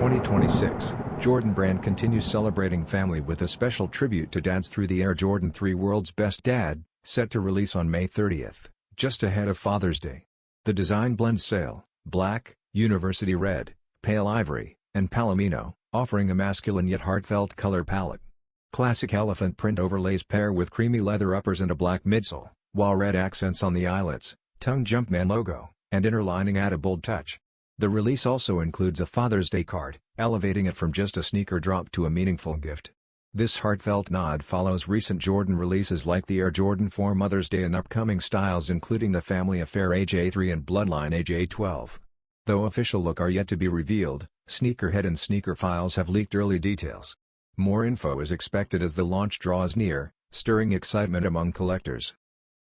2026, Jordan Brand continues celebrating family with a special tribute to dads through the Air Jordan 3 World's Best Dad, set to release on May 30th, just ahead of Father's Day. The design blends sail, black, university red, pale ivory, and palomino, offering a masculine yet heartfelt color palette. Classic elephant print overlays pair with creamy leather uppers and a black midsole, while red accents on the eyelets, tongue Jumpman logo, and inner lining add a bold touch. The release also includes a Father's Day card, elevating it from just a sneaker drop to a meaningful gift. This heartfelt nod follows recent Jordan releases like the Air Jordan 4 Mother's Day and upcoming styles including the Family Affair AJ3 and Bloodline AJ12. Though official look are yet to be revealed, Sneakerhead and Sneaker Files have leaked early details. More info is expected as the launch draws near, stirring excitement among collectors.